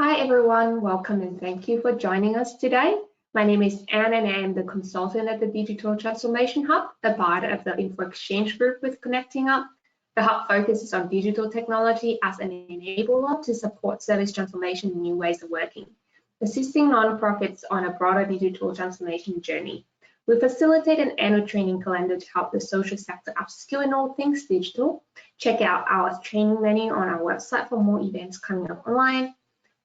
Hi everyone, welcome and thank you for joining us today. My name is Anne and I am the consultant at the Digital Transformation Hub, a part of the Info Exchange Group with Connecting Up. The Hub focuses on digital technology as an enabler to support service transformation and new ways of working, assisting nonprofits on a broader digital transformation journey. We facilitate an annual training calendar to help the social sector upskill in all things digital. Check out our training menu on our website for more events coming up online.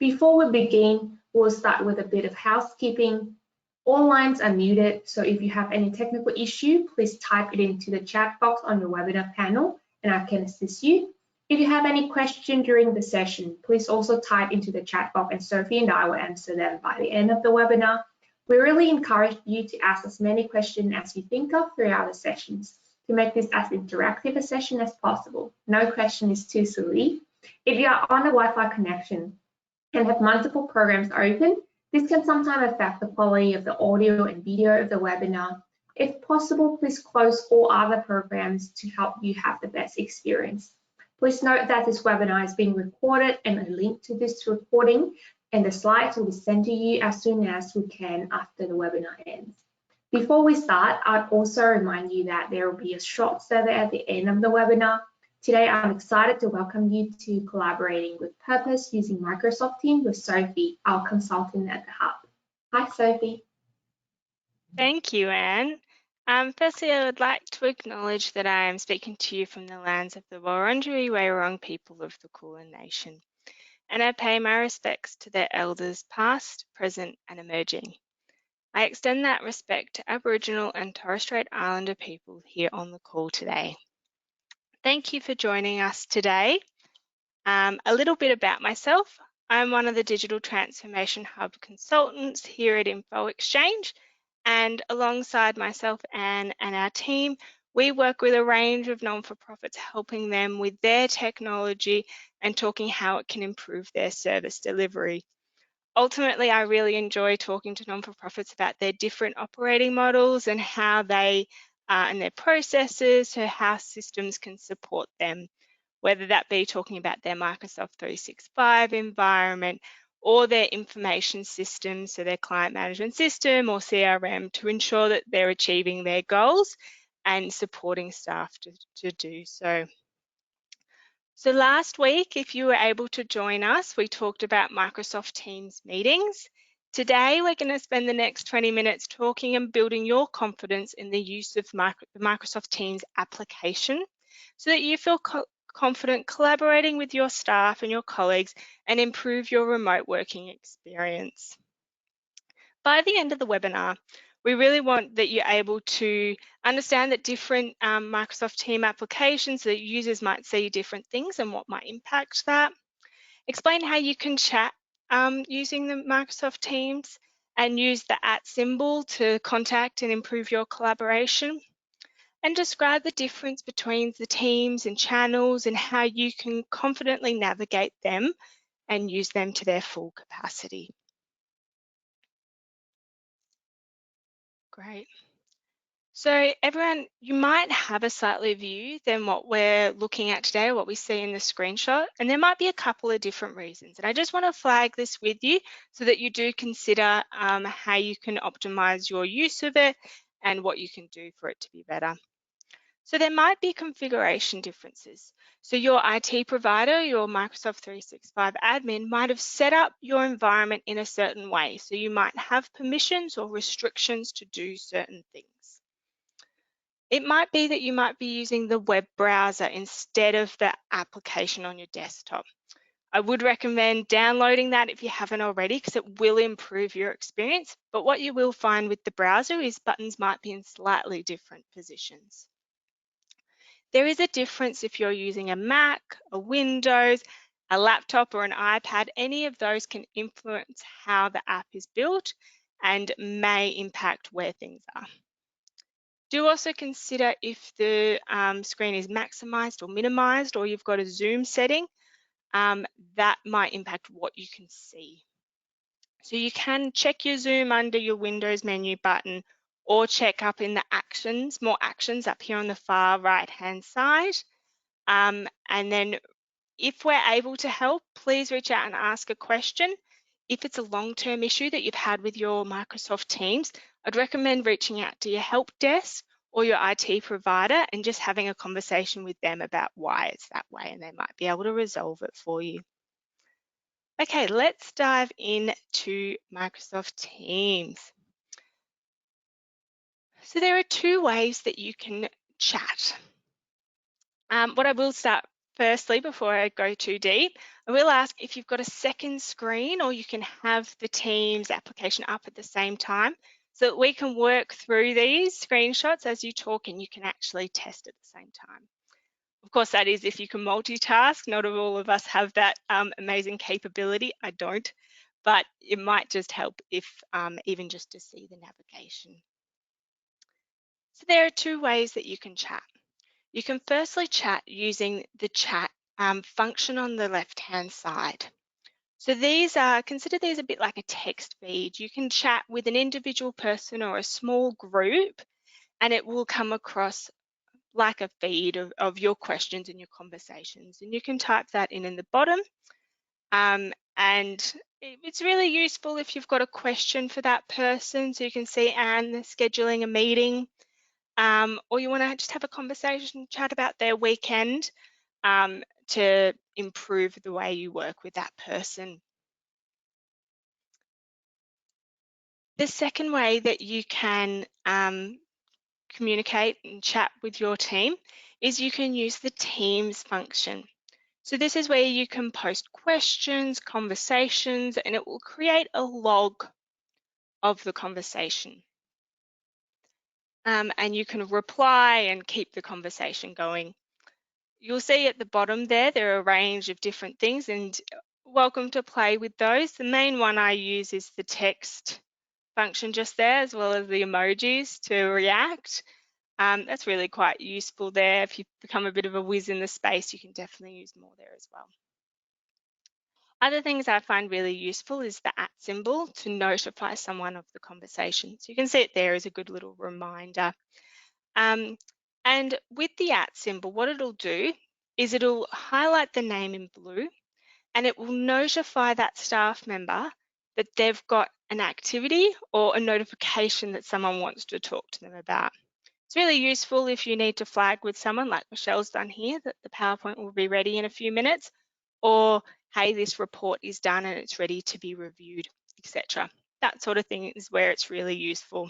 Before we begin, we'll start with a bit of housekeeping. All lines are muted, so if you have any technical issue, please type it into the chat box on your webinar panel and I can assist you. If you have any question during the session, please also type into the chat box and Sophie and I will answer them by the end of the webinar. We really encourage you to ask as many questions as you think of throughout the sessions to make this as interactive a session as possible. No question is too silly. If you are on a Wi-Fi connection, and have multiple programs open, this can sometimes affect the quality of the audio and video of the webinar. If possible, please close all other programs to help you have the best experience. Please note that this webinar is being recorded and a link to this recording and the slides will be sent to you as soon as we can after the webinar ends. Before we start, I'd also remind you that there will be a short survey at the end of the webinar. Today, I'm excited to welcome you to Collaborating with Purpose using Microsoft Teams with Sophie, our consultant at the Hub. Hi, Sophie. Thank you, Anne. Firstly, I would like to acknowledge that I am speaking to you from the lands of the Wurundjeri Woi-wurrung people of the Kulin Nation, and I pay my respects to their elders past, present and emerging. I extend that respect to Aboriginal and Torres Strait Islander people here on the call today. Thank you for joining us today. A little bit about myself. I'm one of the Digital Transformation Hub consultants here at Info Exchange, and alongside myself, Anne, and our team, we work with a range of non-for-profits, helping them with their technology and talking how it can improve their service delivery. Ultimately, I really enjoy talking to non-for-profits about their different operating models and how they and their processes, so how systems can support them, whether that be talking about their Microsoft 365 environment or their information system, so their client management system or CRM, to ensure that they're achieving their goals and supporting staff to do so. So last week, if you were able to join us, we talked about Microsoft Teams meetings. Today, we're going to spend the next 20 minutes talking and building your confidence in the use of the Microsoft Teams application so that you feel confident collaborating with your staff and your colleagues and improve your remote working experience. By the end of the webinar, we really want that you're able to understand that different Microsoft Teams applications, that users might see different things and what might impact that. Explain how you can chat using the Microsoft Teams and use the @ symbol to contact and improve your collaboration. And describe the difference between the teams and channels and how you can confidently navigate them and use them to their full capacity. Great. So everyone, you might have a slightly view than what we're looking at today, what we see in the screenshot, and there might be a couple of different reasons. And I just want to flag this with you so that you do consider how you can optimize your use of it and what you can do for it to be better. So there might be configuration differences. So your IT provider, your Microsoft 365 admin might have set up your environment in a certain way. So you might have permissions or restrictions to do certain things. It might be that you might be using the web browser instead of the application on your desktop. I would recommend downloading that if you haven't already, because it will improve your experience. But what you will find with the browser is buttons might be in slightly different positions. There is a difference if you're using a Mac, a Windows, a laptop or an iPad. Any of those can influence how the app is built and may impact where things are. Do also consider if the screen is maximized or minimized, or you've got a zoom setting, that might impact what you can see. So you can check your zoom under your Windows menu button or check up in the actions, more actions up here on the far right-hand side. And then If we're able to help, please reach out and ask a question. If it's a long-term issue that you've had with your Microsoft Teams, I'd recommend reaching out to your help desk or your IT provider and just having a conversation with them about why it's that way, and they might be able to resolve it for you. Okay, let's dive into Microsoft Teams. So there are two ways that you can chat. What I will start firstly, before I go too deep, I will ask if you've got a second screen or you can have the Teams application up at the same time so that we can work through these screenshots as you talk and you can actually test at the same time. Of course, that is if you can multitask. Not all of us have that amazing capability. I don't, but it might just help if even just to see the navigation. So there are two ways that you can chat. You can firstly chat using the chat function on the left-hand side. So consider these a bit like a text feed. You can chat with an individual person or a small group, and it will come across like a feed of your questions and your conversations. And you can type that in the bottom. And it's really useful if you've got a question for that person. So you can see Anne scheduling a meeting. Or you want to just have a conversation, chat about their weekend to improve the way you work with that person. The second way that you can communicate and chat with your team is you can use the Teams function. So this is where you can post questions, conversations, and it will create a log of the conversation. And you can reply and keep the conversation going. You'll see at the bottom there are a range of different things, and welcome to play with those. The main one I use is the text function just there, as well as the emojis to react. That's really quite useful there. If you become a bit of a whiz in the space, you can definitely use more there as well. Other things I find really useful is the @ symbol to notify someone of the conversation. So you can see it there as a good little reminder. And with the @ symbol, what it'll do is it'll highlight the name in blue, and it will notify that staff member that they've got an activity or a notification that someone wants to talk to them about. It's really useful if you need to flag with someone, like Michelle's done here, that the PowerPoint will be ready in a few minutes, or hey, this report is done and it's ready to be reviewed, etc. That sort of thing is where it's really useful.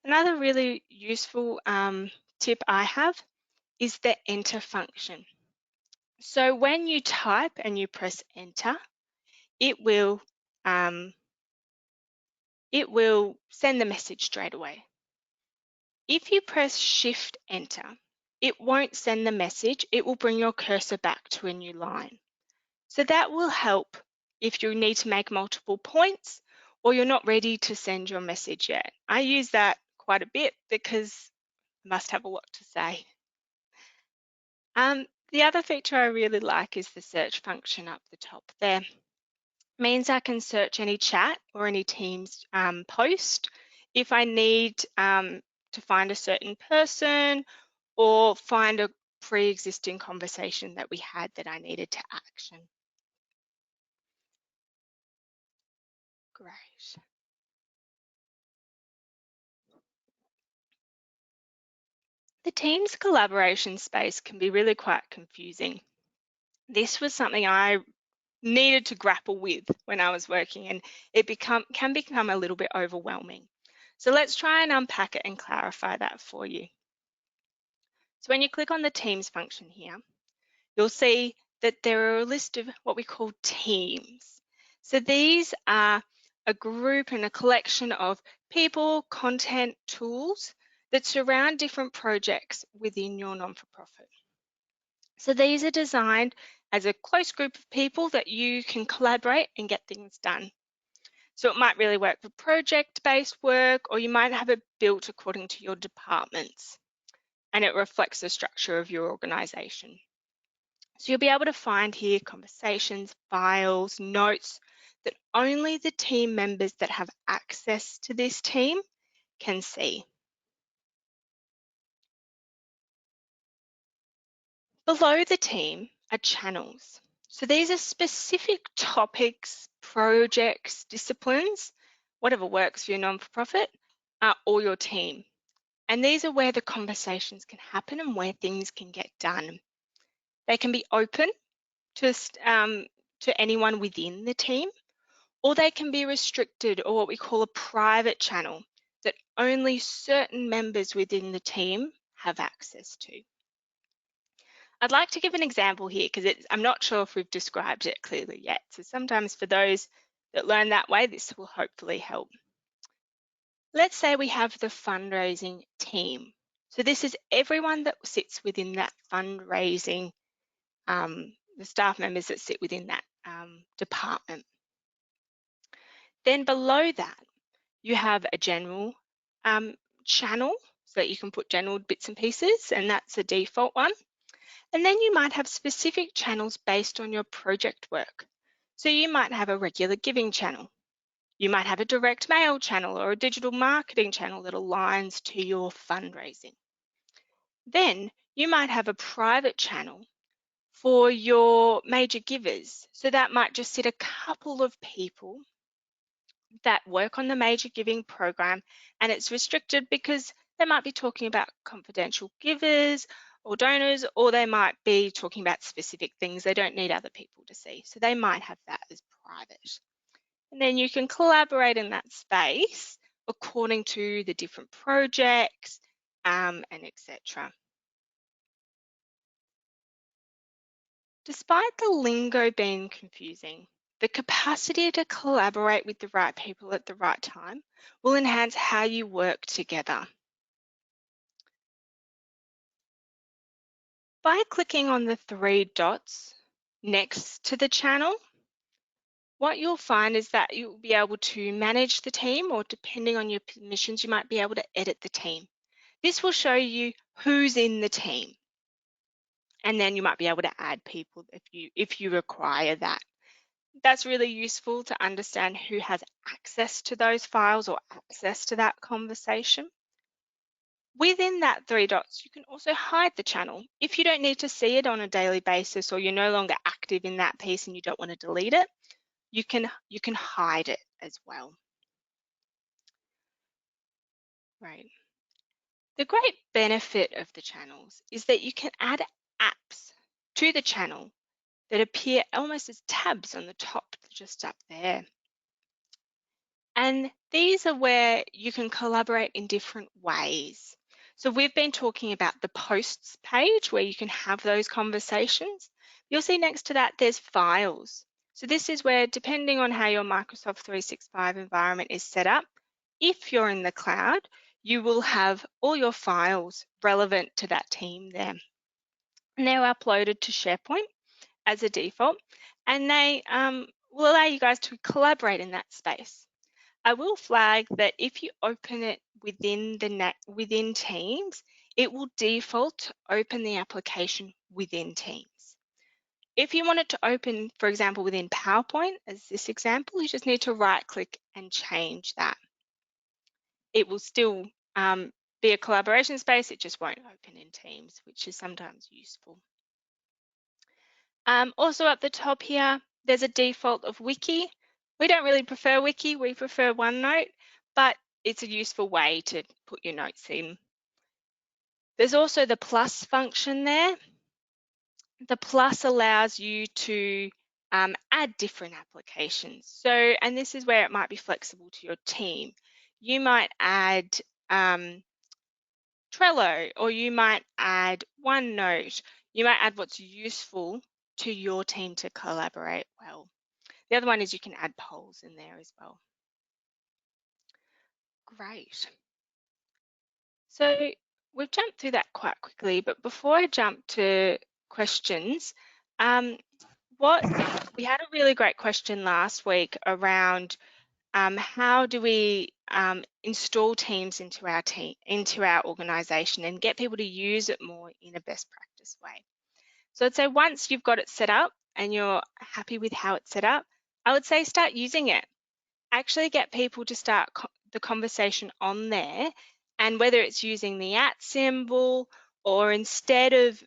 Another really useful tip I have is the enter function. So when you type and you press enter, it will send the message straight away. If you press shift enter, it won't send the message, it will bring your cursor back to a new line. So that will help if you need to make multiple points or you're not ready to send your message yet. I use that quite a bit because I must have a lot to say. The other feature I really like is the search function up the top there. It means I can search any chat or any Teams post if I need to find a certain person or find a pre-existing conversation that we had that I needed to action. Great. The Teams collaboration space can be really quite confusing. This was something I needed to grapple with when I was working, and it can become a little bit overwhelming. So let's try and unpack it and clarify that for you. So when you click on the Teams function here, you'll see that there are a list of what we call teams. So these are a group and a collection of people, content, tools that surround different projects within your non-for-profit. So these are designed as a close group of people that you can collaborate and get things done. So it might really work for project-based work, or you might have it built according to your departments, and it reflects the structure of your organization. So you'll be able to find here conversations, files, notes that only the team members that have access to this team can see. Below the team, are channels. So these are specific topics, projects, disciplines, whatever works for your non-for-profit or your team. And these are where the conversations can happen and where things can get done. They can be open to anyone within the team, or they can be restricted, or what we call a private channel that only certain members within the team have access to. I'd like to give an example here because I'm not sure if we've described it clearly yet. So sometimes for those that learn that way, this will hopefully help. Let's say we have the fundraising team. So this is everyone that sits within that fundraising, the staff members that sit within that department. Then below that, you have a general channel so that you can put general bits and pieces, and that's the default one. And then you might have specific channels based on your project work. So you might have a regular giving channel. You might have a direct mail channel or a digital marketing channel that aligns to your fundraising. Then you might have a private channel for your major givers. So that might just sit a couple of people that work on the major giving program, and it's restricted because they might be talking about confidential givers or donors, or they might be talking about specific things they don't need other people to see. So they might have that as private. And then you can collaborate in that space according to the different projects and etc. Despite the lingo being confusing, the capacity to collaborate with the right people at the right time will enhance how you work together. By clicking on the 3 dots next to the channel, what you'll find is that you'll be able to manage the team, or depending on your permissions, you might be able to edit the team. This will show you who's in the team. And then you might be able to add people if you require that. That's really useful to understand who has access to those files or access to that conversation. Within that 3 dots, you can also hide the channel. If you don't need to see it on a daily basis, or you're no longer active in that piece and you don't want to delete it, you can hide it as well. Right. The great benefit of the channels is that you can add apps to the channel that appear almost as tabs on the top, just up there. And these are where you can collaborate in different ways. So we've been talking about the posts page where you can have those conversations. You'll see next to that there's files. So this is where, depending on how your Microsoft 365 environment is set up, if you're in the cloud, you will have all your files relevant to that team there. And they're uploaded to SharePoint as a default, and they will allow you guys to collaborate in that space. I will flag that if you open it within Teams, it will default to open the application within Teams. If you want it to open, for example, within PowerPoint, as this example, you just need to right-click and change that. It will still be a collaboration space, it just won't open in Teams, which is sometimes useful. Also at the top here, there's a default of Wiki. We don't really prefer Wiki, we prefer OneNote, but it's a useful way to put your notes in. There's also the plus function there. The plus allows you to add different applications. So, and this is where it might be flexible to your team. You might add Trello, or you might add OneNote. You might add what's useful to your team to collaborate well. The other one is you can add polls in there as well. Great. So we've jumped through that quite quickly, but before I jump to questions, we had a really great question last week around how do we install Teams into our organisation and get people to use it more in a best practice way. So I'd say once you've got it set up and you're happy with how it's set up, I would say start using it. Actually get people to start the conversation on there, and whether it's using the @ symbol, or instead of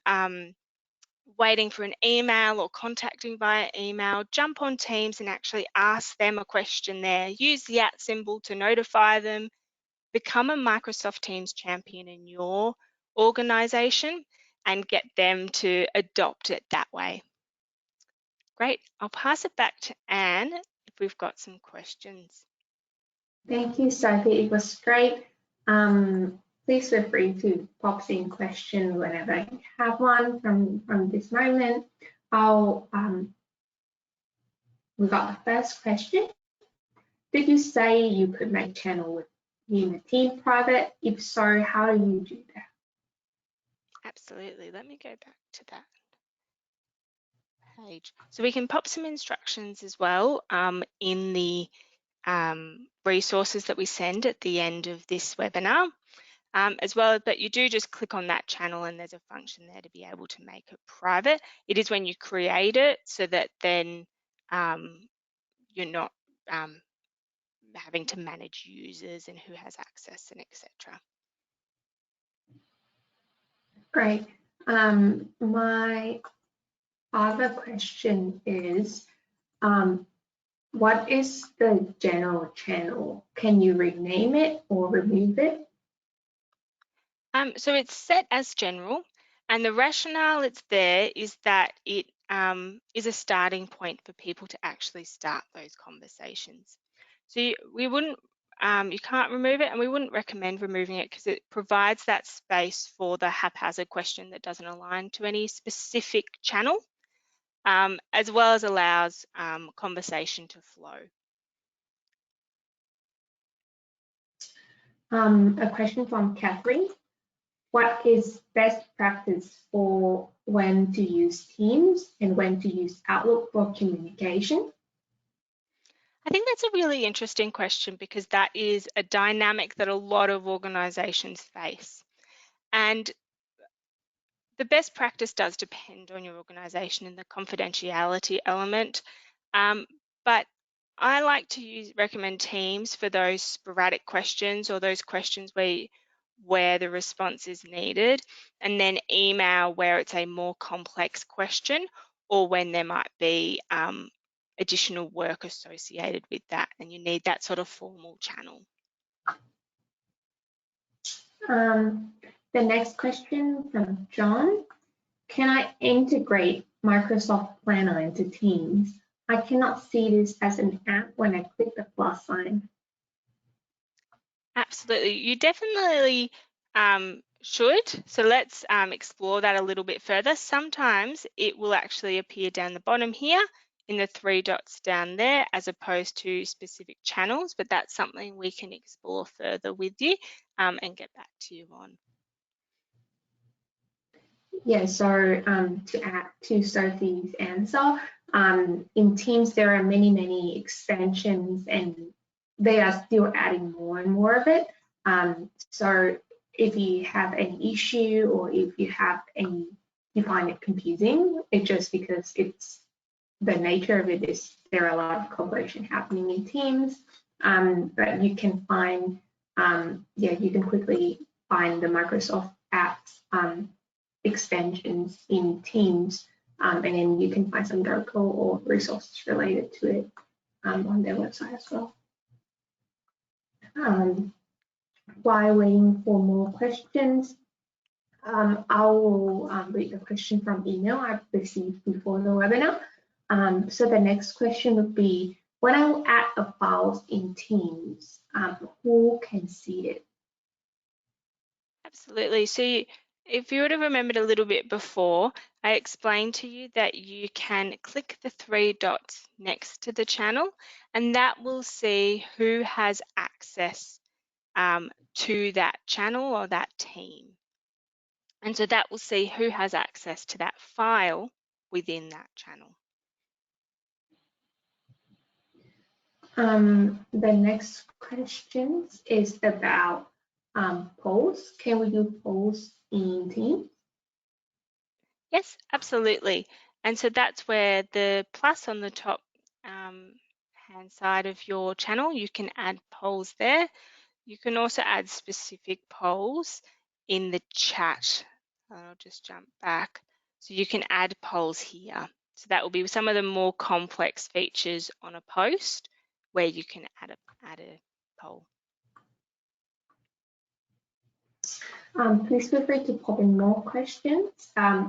waiting for an email or contacting via email, jump on Teams and actually ask them a question there. Use the @ symbol to notify them. Become a Microsoft Teams champion in your organization and get them to adopt it that way. Great. I'll pass it back to Anne if we've got some questions. Thank you, Sophie. It was great. Please feel free to pop in questions whenever you have one from this moment. We got the first question. Did you say you could make channel within a team private? If so, how do you do that? Absolutely. Let me go back to that page. So we can pop some instructions as well in the resources that we send at the end of this webinar. As well, but you do just click on that channel and there's a function there to be able to make it private. It is when you create it so that then you're not having to manage users and who has access and etc. Great. My other question is, what is the general channel? Can you rename it or remove it? So it's set as general, and the rationale it's there is that it is a starting point for people to actually start those conversations. So you can't remove it, and we wouldn't recommend removing it because it provides that space for the haphazard question that doesn't align to any specific channel, as well as allows conversation to flow. A question from Catherine. What is best practice for when to use Teams and when to use Outlook for communication? I think that's a really interesting question because that is a dynamic that a lot of organizations face. And the best practice does depend on your organization and the confidentiality element. But I like to recommend Teams for those sporadic questions or those questions where the response is needed, and then email where it's a more complex question or when there might be additional work associated with that and you need that sort of formal channel. The next question from John. Can I integrate Microsoft Planner into Teams? I cannot see this as an app when I click the plus sign. Absolutely, you definitely should. So let's explore that a little bit further. Sometimes it will actually appear down the bottom here in the 3 dots down there as opposed to specific channels, but that's something we can explore further with you and get back to you on. Yeah, so to add to Sophie's answer, in Teams there are many extensions and they are still adding more and more of it. So if you have any issue or if you find it confusing, it's just because it's the nature of it is there are a lot of collaboration happening in Teams, but you can find, you can quickly find the Microsoft apps extensions in Teams, and then you can find some article or resources related to it on their website as well. While waiting for more questions, I will read the question from email I received before the webinar. So the next question would be, when I will add a files in Teams, who can see it? Absolutely. So if you would have remembered a little bit before, I explained to you that you can click the 3 dots next to the channel and that will see who has access to that channel or that team. And so that will see who has access to that file within that channel. The next question is about polls. Can we do polls in Teams? Yes, absolutely. And so that's where the plus on the top hand side of your channel, you can add polls there. You can also add specific polls in the chat. I'll just jump back. So you can add polls here. So that will be some of the more complex features on a post where you can add a poll. Please feel free to pop in more questions,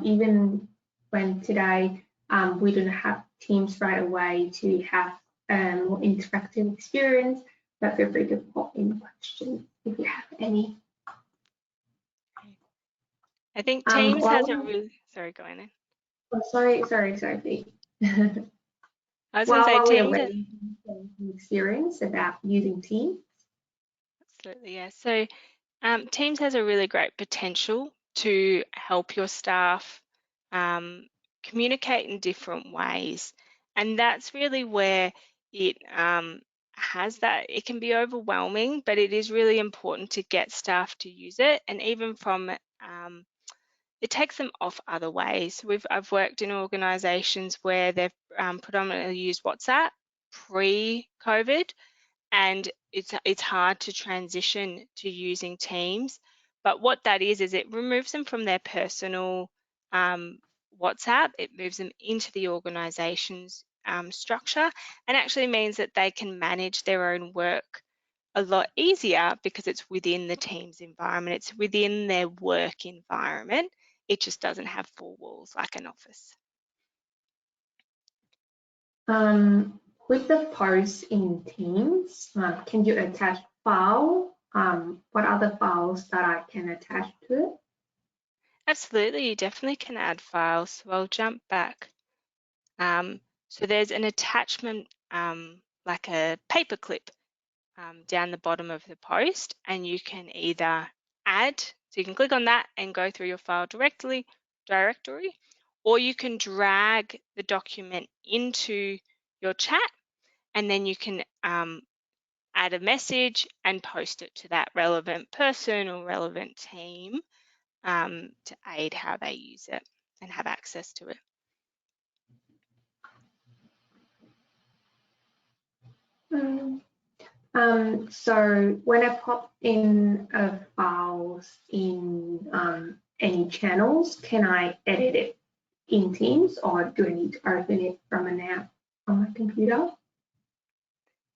even when today we don't have Teams right away to have a more interactive experience, but feel free to pop in questions if you have any. I think Teams has a really, sorry, go on then. Oh, sorry, Pete. I was going to say Teams has experience about using Teams. Absolutely, yeah. So Teams has a really great potential to help your staff communicate in different ways. And that's really where it has that, it can be overwhelming, but it is really important to get staff to use it. And even from, it takes them off other ways. I've worked in organizations where they've predominantly used WhatsApp pre-COVID, and it's hard to transition to using Teams. But what that is it removes them from their personal WhatsApp. It moves them into the organization's structure, and actually means that they can manage their own work a lot easier because it's within the Teams environment. It's within their work environment. It just doesn't have four walls like an office. With the posts in Teams, can you attach file? What other files that I can attach to it? Absolutely, you definitely can add files. So I'll jump back. So there's an attachment like a paperclip down the bottom of the post, and you can either add, so you can click on that and go through your file directory, or you can drag the document into your chat, and then you can add a message and post it to that relevant person or relevant team to aid how they use it and have access to it. So when I pop in files in any channels, can I edit it in Teams, or do I need to open it from an app on my computer?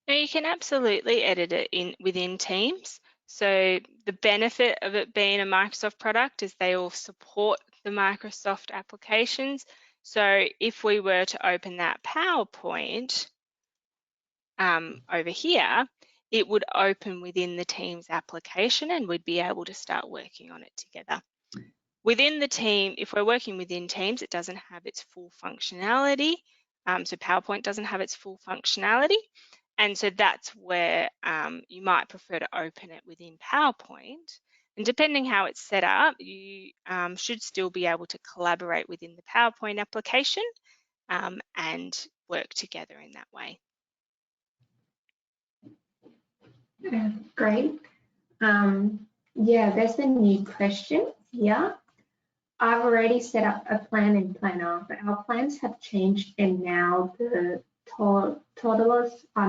Now you can absolutely edit it within Teams. So the benefit of it being a Microsoft product is they all support the Microsoft applications. So if we were to open that PowerPoint over here, it would open within the Teams application and we'd be able to start working on it together. Within the team, if we're working within Teams, it doesn't have its full functionality. So PowerPoint doesn't have its full functionality. And so that's where you might prefer to open it within PowerPoint. And depending how it's set up, you should still be able to collaborate within the PowerPoint application and work together in that way. Great. Yeah, there's a new question here. I've already set up a plan in Planner, but our plans have changed, and now the totals are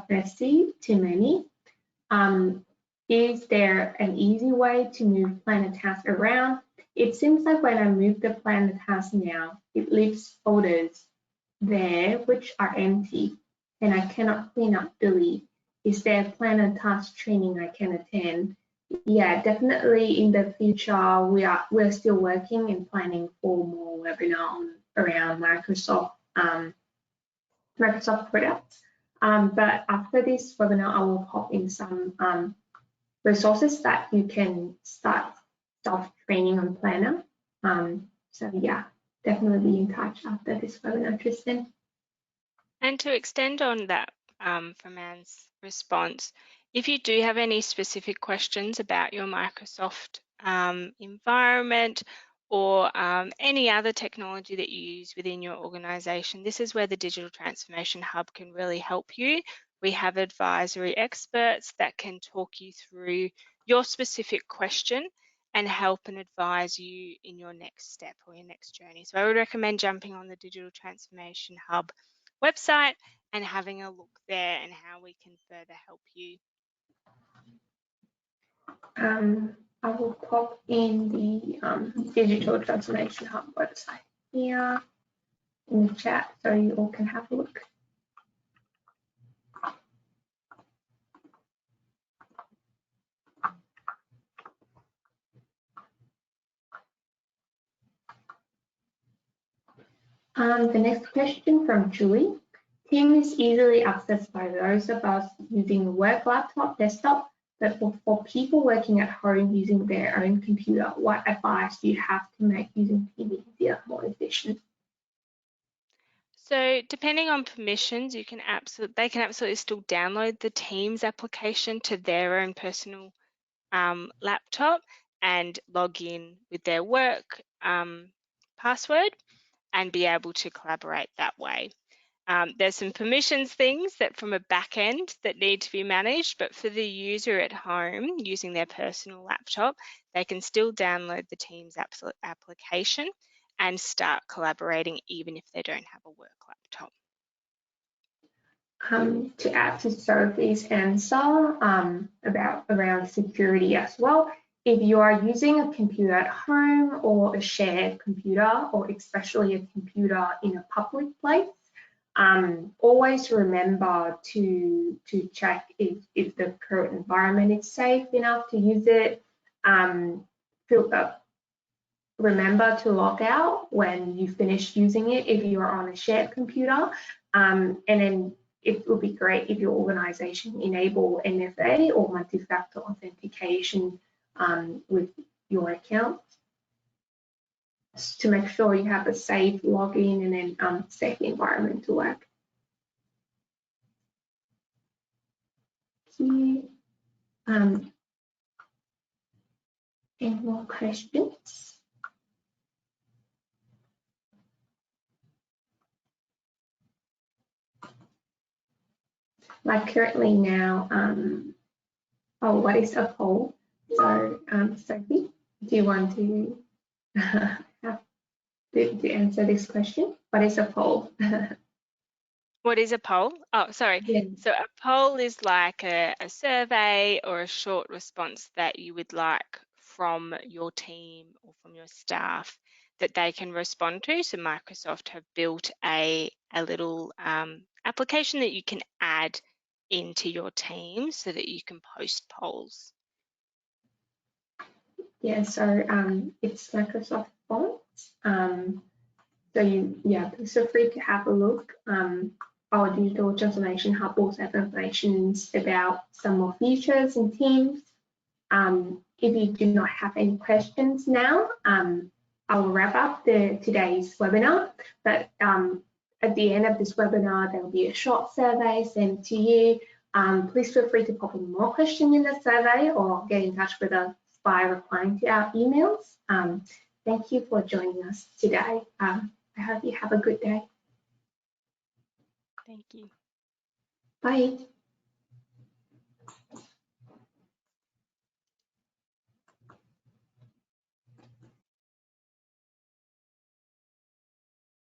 messy to many. Is there an easy way to move Planner tasks around? It seems like when I move the Planner task now, it leaves folders there which are empty, and I cannot clean up delete. Is there a Planner task training I can attend? Yeah, definitely in the future, we're still working and planning for more webinar around Microsoft products. But after this webinar, I will pop in some resources that you can start self-training on Planner. So yeah, definitely be in touch after this webinar, Tristan. And to extend on that from Anne's response, if you do have any specific questions about your Microsoft environment or any other technology that you use within your organization, this is where the Digital Transformation Hub can really help you. We have advisory experts that can talk you through your specific question and help and advise you in your next step or your next journey. So I would recommend jumping on the Digital Transformation Hub website and having a look there and how we can further help you. I will pop in the Digital Transformation Hub website here in the chat so you all can have a look. The next question from Julie. Teams is easily accessed by those of us using a work laptop, desktop, but for people working at home using their own computer, what advice do you have to make using Teams easier, more efficient? So depending on permissions, they can absolutely still download the Teams application to their own personal laptop and log in with their work password and be able to collaborate that way. There's some permissions things that from a back end that need to be managed, but for the user at home using their personal laptop, they can still download the Teams application and start collaborating even if they don't have a work laptop. To add to Sophie's answer around security as well, if you are using a computer at home or a shared computer, or especially a computer in a public place, always remember to check if the current environment is safe enough to use it. Remember to log out when you finish using it if you are on a shared computer, and then it would be great if your organization enable MFA or multi-factor authentication with your account to make sure you have a safe login and then safe environment to work. Any more questions? Like currently now, what is a poll? So, Sophie, do you want to to answer this question? What is a poll? What is a poll? Oh, sorry. Yeah. So a poll is like a survey or a short response that you would like from your team or from your staff that they can respond to. So Microsoft have built a little application that you can add into your team so that you can post polls. Yeah, so it's Microsoft Forms. So please feel free to have a look. Our Digital Transformation Hub also have information about some more features and Teams. If you do not have any questions now, I will wrap up today's webinar. But at the end of this webinar, there will be a short survey sent to you. Please feel free to pop in more questions in the survey or get in touch with us by replying to our emails. Thank you for joining us today. I hope you have a good day. Thank you. Bye.